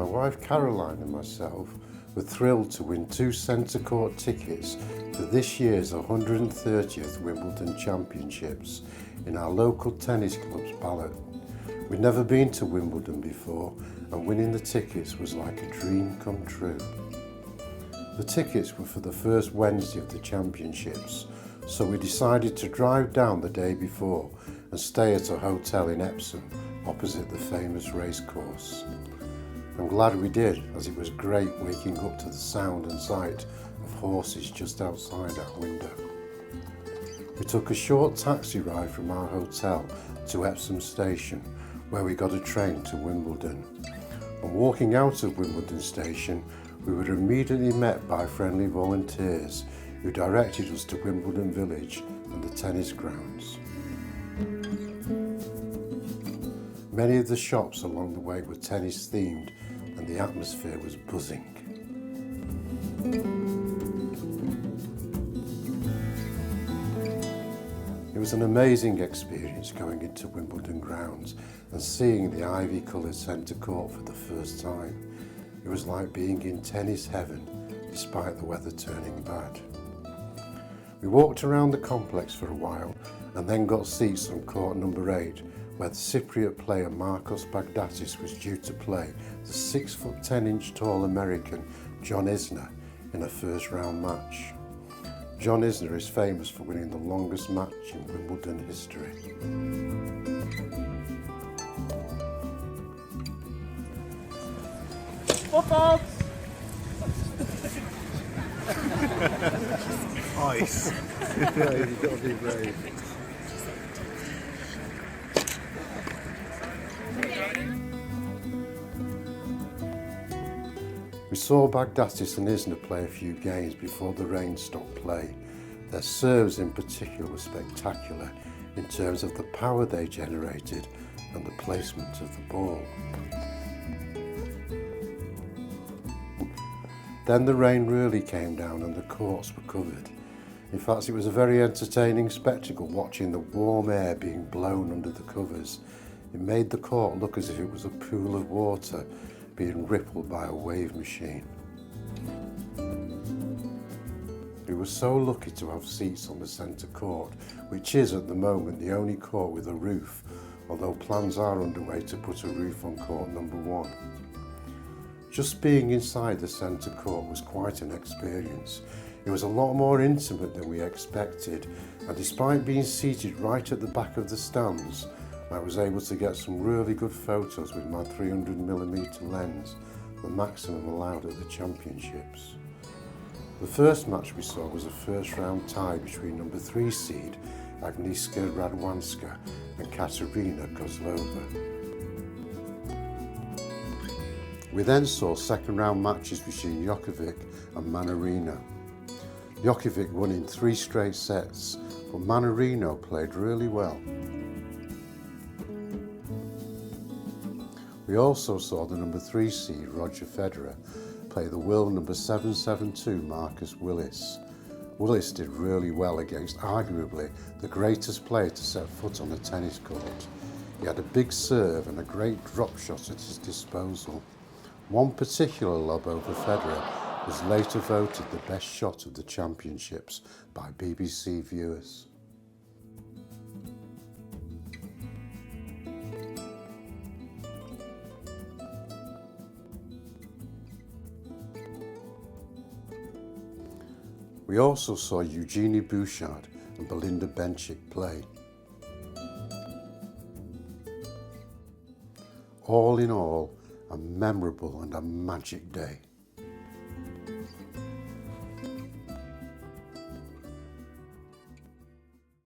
wife Caroline and myself were thrilled to win 2 centre court tickets for this year's 130th Wimbledon Championships in our local tennis club's ballot. We'd never been to Wimbledon before, and winning the tickets was like a dream come true. The tickets were for the first Wednesday of the championships, so we decided to drive down the day before and stay at a hotel in Epsom, opposite the famous racecourse. I'm glad we did, as it was great waking up to the sound and sight of horses just outside our window. We took a short taxi ride from our hotel to Epsom station, where we got a train to Wimbledon. And walking out of Wimbledon station, we were immediately met by friendly volunteers who directed us to Wimbledon Village and the tennis grounds. Many of the shops along the way were tennis themed, and the atmosphere was buzzing. It was an amazing experience going into Wimbledon grounds and seeing the ivy-coloured centre court for the first time. It was like being in tennis heaven, despite the weather turning bad. We walked around the complex for a while and then got seats on court number 8, where the Cypriot player Marcos Baghdatis was due to play the 6' 10" tall American John Isner in a first round match. John Isner is famous for winning the longest match in Wimbledon history. Football! Ice. Yeah, you've got to be brave. We saw Baghdatis and Isner play a few games before the rain stopped play. Their serves in particular were spectacular in terms of the power they generated and the placement of the ball. Then the rain really came down and the courts were covered. In fact, it was a very entertaining spectacle watching the warm air being blown under the covers. It made the court look as if it was a pool of water being rippled by a wave machine. We were so lucky to have seats on the centre court, which is at the moment the only court with a roof, although plans are underway to put a roof on court number 1. Just being inside the centre court was quite an experience. It was a lot more intimate than we expected, and despite being seated right at the back of the stands, I was able to get some really good photos with my 300mm lens, the maximum allowed at the championships. The first match we saw was a first round tie between number 3 seed Agnieszka Radwanska and Katarina Kozlova. We then saw second round matches between Djokovic and Mannarino. Djokovic won in 3 straight sets, but Mannarino played really well. We also saw the number 3 seed Roger Federer play the world number 772 Marcus Willis. Willis did really well against arguably the greatest player to set foot on a tennis court. He had a big serve and a great drop shot at his disposal. One particular lob over Federer was later voted the best shot of the championships by BBC viewers. We also saw Eugenie Bouchard and Belinda Bencic play. All in all, a memorable and a magic day.